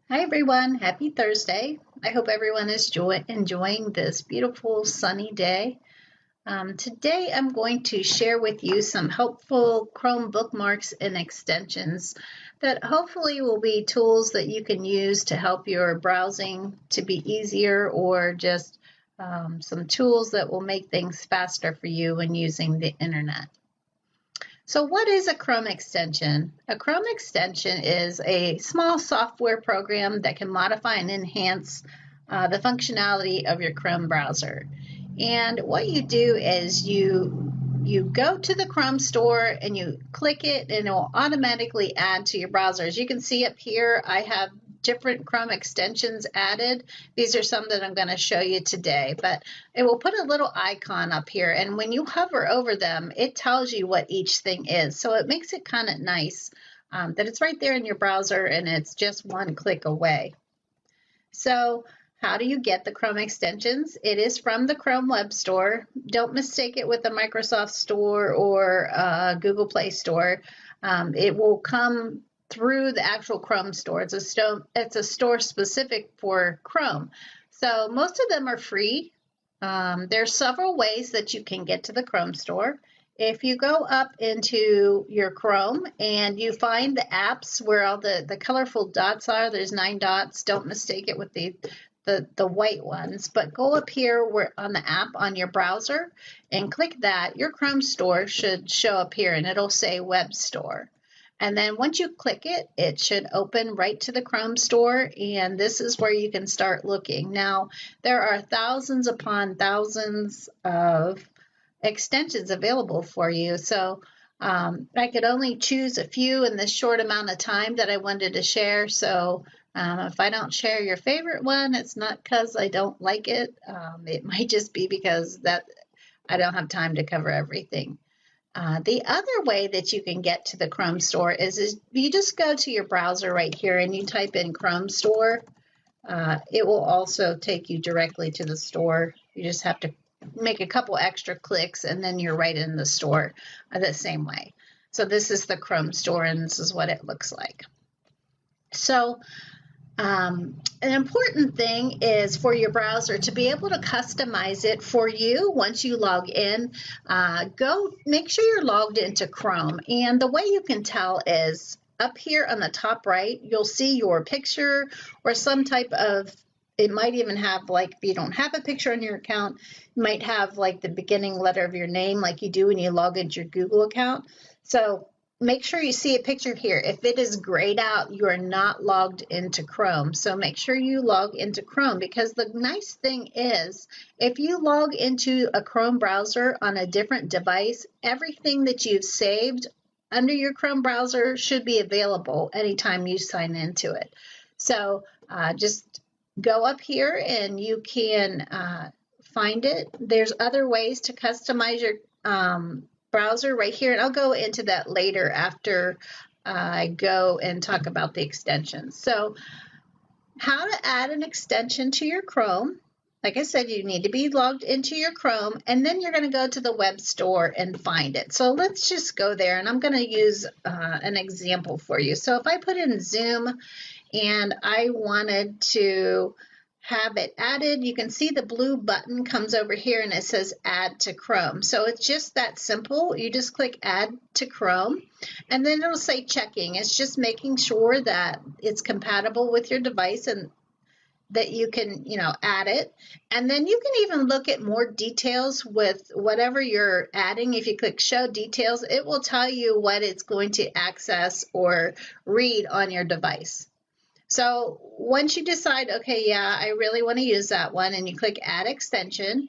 Hi everyone, happy Thursday. I hope everyone is enjoying this beautiful sunny day. Today I'm going to share with you some helpful Chrome bookmarks and extensions that hopefully will be tools that you can use to help your browsing to be easier, or just some tools that will make things faster for you when using the internet. So what is a Chrome extension? A Chrome extension is a small software program that can modify and enhance the functionality of your Chrome browser. And what you do is you go to the Chrome store and you click it, and it will automatically add to your browser. As you can see up here, I have different Chrome extensions added. These are some that I'm going to show you today, but it will put a little icon up here, and when you hover over them, it tells you what each thing is. So it makes it kind of nice that it's right there in your browser and it's just one click away. So how do you get the Chrome extensions? It is from the Chrome Web Store. Don't mistake it with the Microsoft Store or Google Play Store. It will come through the actual Chrome store. It's a store specific for Chrome. So most of them are free. There's several ways that you can get to the Chrome store. If you go up into your Chrome and you find the apps where all the colorful dots are, there's 9 dots. Don't mistake it with the white ones, but go up here where on the app on your browser and click that. Your Chrome store should show up here and it'll say Web Store. And then once you click it, it should open right to the Chrome store, and this is where you can start looking. Now, there are thousands upon thousands of extensions available for you, so I could only choose a few in this short amount of time that I wanted to share. So if I don't share your favorite one, it's not because I don't like it. It might just be because that I don't have time to cover everything. The other way that you can get to the Chrome store is you just go to your browser right here and you type in Chrome store. It will also take you directly to the store. You just have to make a couple extra clicks and then you're right in the store the same way. So this is the Chrome store and this is what it looks like. So an important thing is for your browser to be able to customize it for you. Once you log in, go make sure you're logged into Chrome. And the way you can tell is up here on the top right, you'll see your picture or some type of, it might even have, like, if you don't have a picture on your account, you might have like the beginning letter of your name like you do when you log into your Google account. So make sure you see a picture here. If it is grayed out, you are not logged into Chrome. So make sure you log into Chrome, because the nice thing is if you log into a Chrome browser on a different device, everything that you've saved under your Chrome browser should be available anytime you sign into it. So just go up here and you can find it. There's other ways to customize your browser right here, and I'll go into that later after I go and talk about the extensions. So how to add an extension to your Chrome. Like I said, you need to be logged into your Chrome, and then you're going to go to the web store and find it. So let's just go there, and I'm going to use an example for you. So if I put in Zoom and I wanted to have it added, you can see the blue button comes over here and it says add to Chrome. So it's just that simple. You just click add to Chrome and then it'll say checking. It's just making sure that it's compatible with your device and that you can, add it. And then you can even look at more details with whatever you're adding. If you click show details, it will tell you what it's going to access or read on your device. So once you decide, okay, yeah, I really want to use that one, and you click add extension,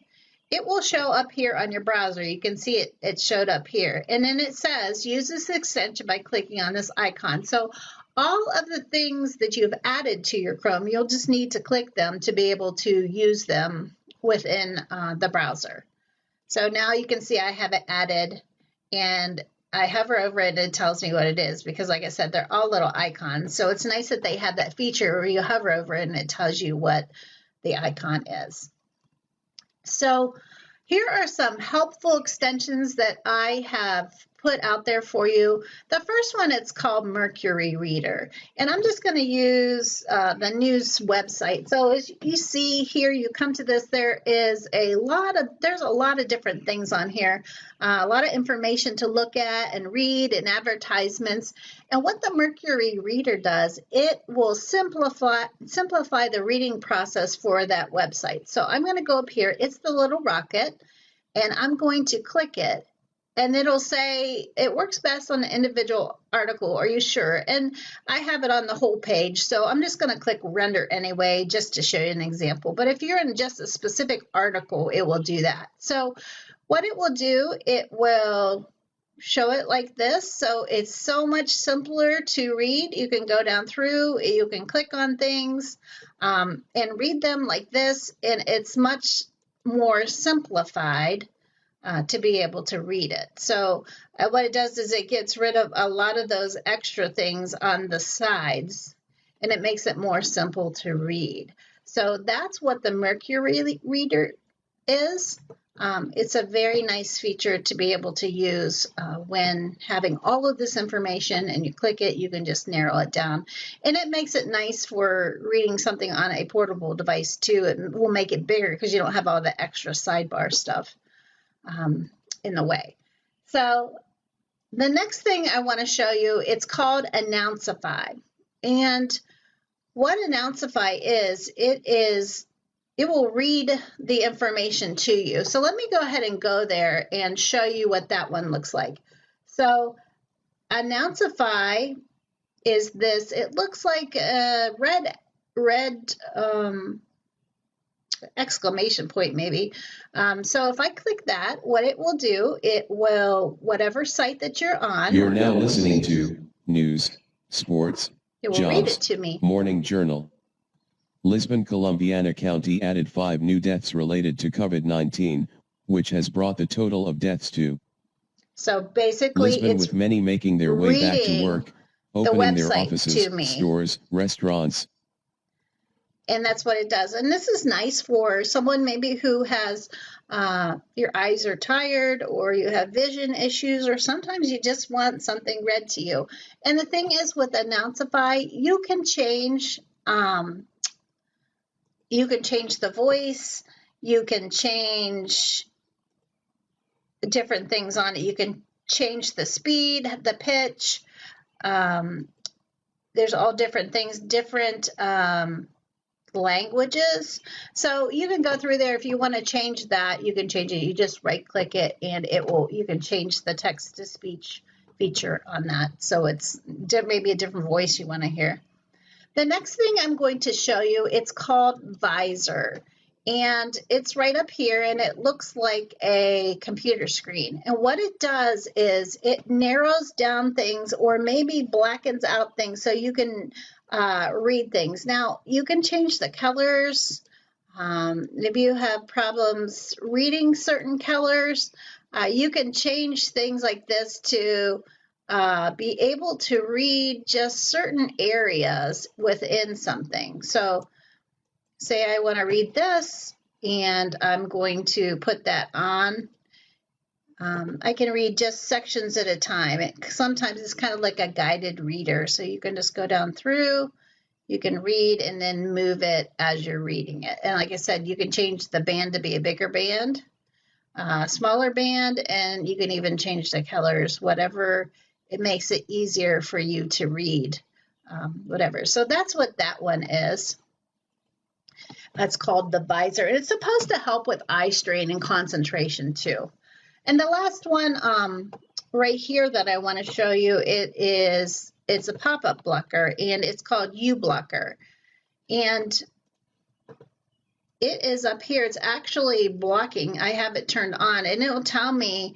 it will show up here on your browser. You can see it showed up here. And then it says use this extension by clicking on this icon. So all of the things that you've added to your Chrome, you'll just need to click them to be able to use them within the browser. So now you can see I have it added, and I hover over it and it tells me what it is, because like I said, they're all little icons. So it's nice that they have that feature where you hover over it and it tells you what the icon is. So here are some helpful extensions that I have put out there for you. The first one, it's called Mercury Reader, and I'm just going to use the news website. So as you see here, you come to this, there's a lot of different things on here, a lot of information to look at and read and advertisements. And what the Mercury Reader does, it will simplify the reading process for that website. So I'm going to go up here. It's the little rocket, and I'm going to click it. And it'll say it works best on an individual article. Are you sure? And I have it on the whole page. So I'm just going to click render anyway, just to show you an example. But if you're in just a specific article, it will do that. So what it will do, it will show it like this. So it's so much simpler to read. You can go down through, you can click on things and read them like this. And it's much more simplified to be able to read it. So what it does is it gets rid of a lot of those extra things on the sides, and it makes it more simple to read. So that's what the Mercury Reader is. It's a very nice feature to be able to use when having all of this information, and you click it, you can just narrow it down. And it makes it nice for reading something on a portable device too. It will make it bigger because you don't have all the extra sidebar stuff in the way. So the next thing I want to show you, it's called Announceify. And what Announceify is, it will read the information to you. So let me go ahead and go there and show you what that one looks like. So Announceify is this, it looks like a red exclamation point maybe. So if I click that, what it will do, it will, whatever site that you're on. You're now listening to News, Sports, It will Jobs, read it to me. Morning Journal. Lisbon, Columbiana County added 5 new deaths related to COVID-19, which has brought the total of deaths to. So basically, Lisbon, it's with many making their way back to work, opening their website offices, to me. stores, restaurants. And that's what it does. And this is nice for someone maybe who has, your eyes are tired, or you have vision issues, or sometimes you just want something read to you. And the thing is with Announceify, you can change the voice, you can change different things on it. You can change the speed, the pitch. There's all different things, different languages. So you can go through there. If you want to change that, you can change it. You just right click it, and you can change the text to speech feature on that. So it's maybe a different voice you want to hear. The next thing I'm going to show you, it's called Visor, and it's right up here, and it looks like a computer screen. And what it does is it narrows down things, or maybe blackens out things, so you can read things. Now, you can change the colors. If you have problems reading certain colors, you can change things like this to be able to read just certain areas within something. So say I want to read this, and I'm going to put that on. I can read just sections at a time. Sometimes it's kind of like a guided reader. So you can just go down through, you can read, and then move it as you're reading it. And like I said, you can change the band to be a bigger band, smaller band, and you can even change the colors, whatever. It makes it easier for you to read, whatever. So that's what that one is. That's called the Visor. And it's supposed to help with eye strain and concentration too. And the last one right here that I want to show you, it's a pop-up blocker, and it's called U-Blocker. And it is up here. It's actually blocking. I have it turned on, and it'll tell me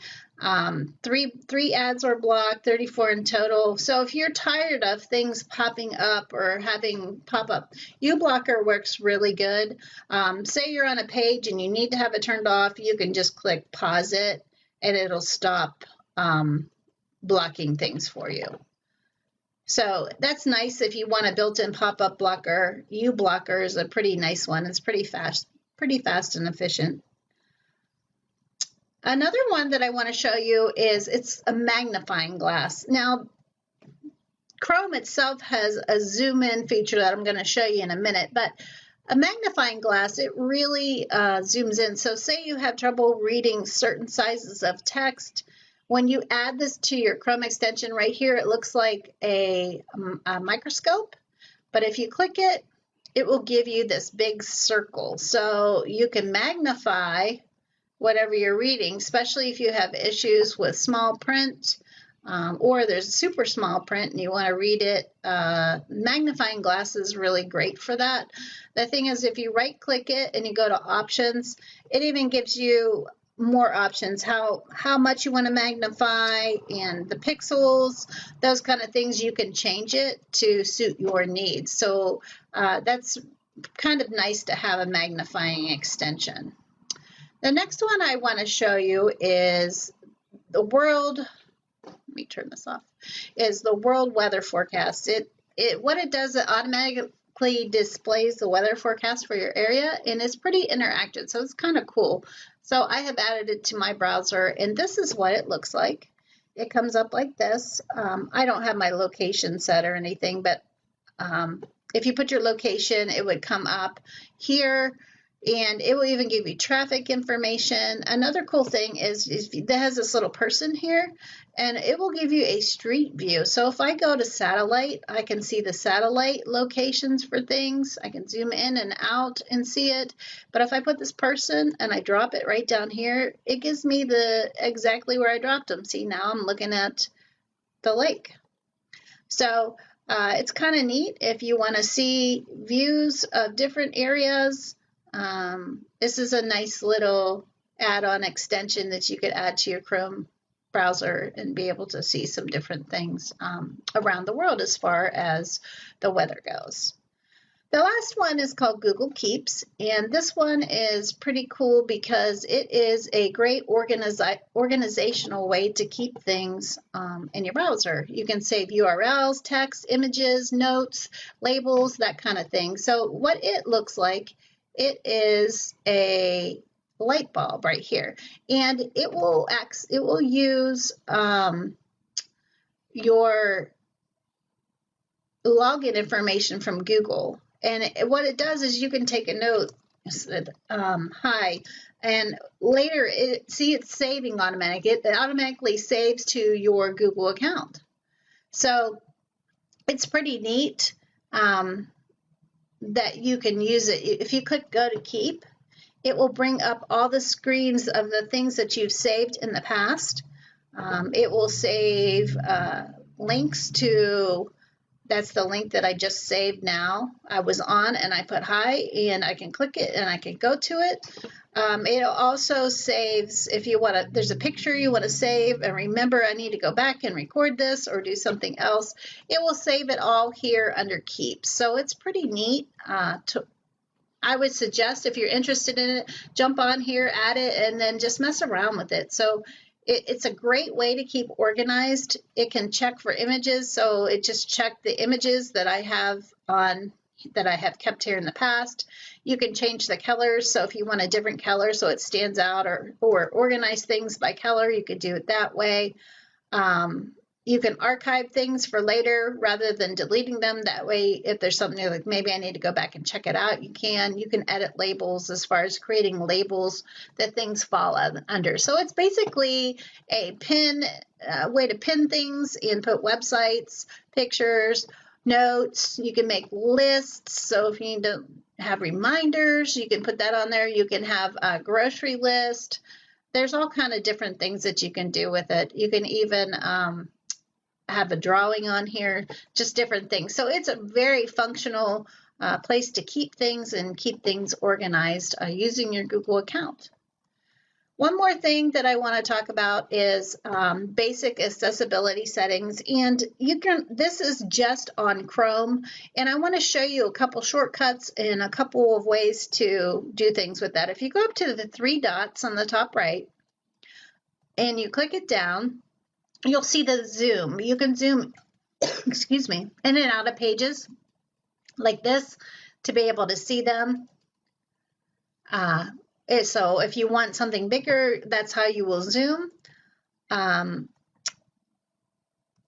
three ads were blocked, 34 in total. So if you're tired of things popping up or having pop-up, U-Blocker works really good. Say you're on a page and you need to have it turned off, you can just click pause it, and it'll stop blocking things for you. So that's nice if you want a built-in pop-up blocker. U-Blocker is a pretty nice one. It's pretty fast and efficient. Another one that I want to show you is it's a magnifying glass. Now, Chrome itself has a zoom in feature that I'm going to show you in a minute, but a magnifying glass, it really zooms in. So say you have trouble reading certain sizes of text. When you add this to your Chrome extension right here, it looks like a microscope, but if you click it, it will give you this big circle. So you can magnify whatever you're reading, especially if you have issues with small print, or there's super small print and you want to read it. Magnifying glass is really great for that. The thing is, if you right click it and you go to options, it even gives you more options, how much you want to magnify and the pixels, those kind of things. You can change it to suit your needs. So that's kind of nice to have a magnifying extension. The next one I want to show you is the world. Let me turn this off. Is the world weather forecast. What it does, it automatically displays the weather forecast for your area, and it's pretty interactive, so it's kind of cool. So I have added it to my browser, and this is what it looks like. It comes up like this. I don't have my location set or anything, but if you put your location, it would come up here. And it will even give you traffic information. Another cool thing is it has this little person here, and it will give you a street view. So if I go to satellite, I can see the satellite locations for things. I can zoom in and out and see it. But if I put this person and I drop it right down here, it gives me exactly where I dropped them. See, now I'm looking at the lake. So it's kind of neat if you want to see views of different areas. This is a nice little add-on extension that you could add to your Chrome browser and be able to see some different things around the world as far as the weather goes. The last one is called Google Keeps, and this one is pretty cool because it is a great organizational way to keep things in your browser. You can save URLs, text, images, notes, labels, that kind of thing. So what it looks like, it is a light bulb right here, and it will use your login information from Google. And what it does is you can take a note, hi, and later it's saving automatically. It automatically saves to your Google account. So it's pretty neat that you can use it. If you click go to keep, it will bring up all the screens of the things that you've saved in the past. It will save links to, that's the link that I just saved now. I was on and I put hi, and I can click it and I can go to it. It also saves, if you want to, there's a picture you want to save and remember I need to go back and record this or do something else, it will save it all here under keep. So it's pretty neat. I would suggest if you're interested in it, jump on here, add it, and then just mess around with it. So it's a great way to keep organized. It can check for images, so it just checked the images that I have kept here in the past. You can change the colors, so if you want a different color so it stands out, or organize things by color, you could do it that way. You can archive things for later rather than deleting them. That way, if there's something like maybe I need to go back and check it out, you can. You can edit labels as far as creating labels that things fall under. So it's basically a way to pin things and put websites, pictures, notes. You can make lists. So if you need to have reminders, you can put that on there. You can have a grocery list. There's all kind of different things that you can do with it. You can even have a drawing on here, just different things. So it's a very functional place to keep things and keep things organized using your Google account. One more thing that I want to talk about is basic accessibility settings, and this is just on Chrome, and I want to show you a couple shortcuts and a couple of ways to do things with that. If you go up to the three dots on the top right and you click it down, you'll see the zoom. You can zoom, excuse me, in and out of pages like this to be able to see them. So if you want something bigger, that's how you will zoom.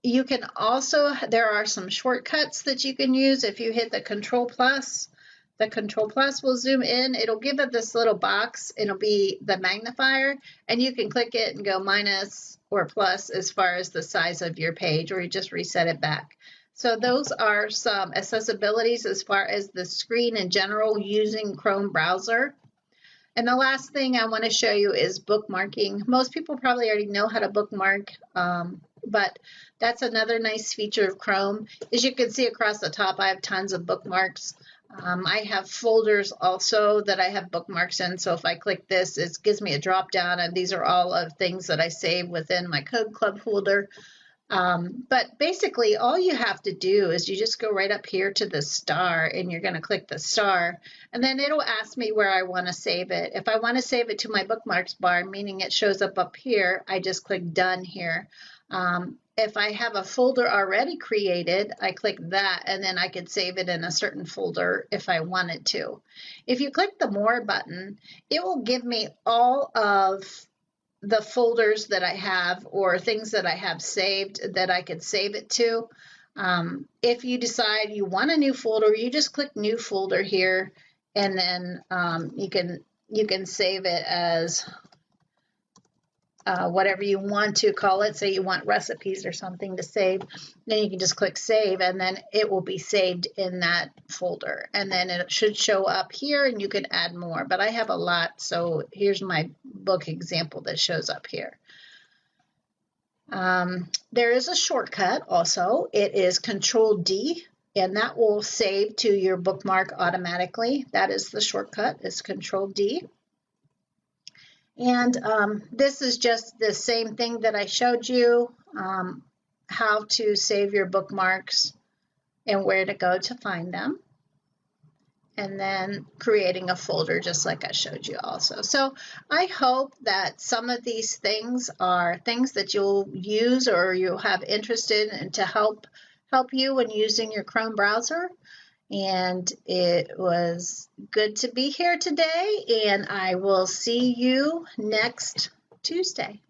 You can also, there are some shortcuts that you can use. If you hit the Control Plus will zoom in. It'll give it this little box. It'll be the magnifier, and you can click it and go minus or plus as far as the size of your page, or you just reset it back. So those are some accessibilities as far as the screen in general using Chrome browser. And the last thing I want to show you is bookmarking. Most people probably already know how to bookmark, but that's another nice feature of Chrome. As you can see across the top, I have tons of bookmarks. I have folders also that I have bookmarks in. So if I click this, it gives me a drop down, and these are all of things that I save within my Code Club folder. But basically all you have to do is you just go right up here to the star, and you're going to click the star, and then it'll ask me where I want to save it. If I want to save it to my bookmarks bar, meaning it shows up here, I just click done here. If I have a folder already created, I click that, and then I could save it in a certain folder if I wanted to. If you click the more button, it will give me all of the folders that I have or things that I have saved that I could save it to. If you decide you want a new folder, you just click new folder here, and then you can save it as whatever you want to call it. Say you want recipes or something to save, then you can just click save, and then it will be saved in that folder, and then it should show up here, and you can add more. But I have a lot, so here's my book example that shows up here. There is a shortcut also. It is Control D, and that will save to your bookmark automatically. That is the shortcut, is Control D. And this is just the same thing that I showed you, how to save your bookmarks and where to go to find them. And then creating a folder just like I showed you also. So I hope that some of these things are things that you'll use or you'll have interest in and to help you when using your Chrome browser. And it was good to be here today, and I will see you next Tuesday.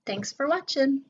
Thanks for watching.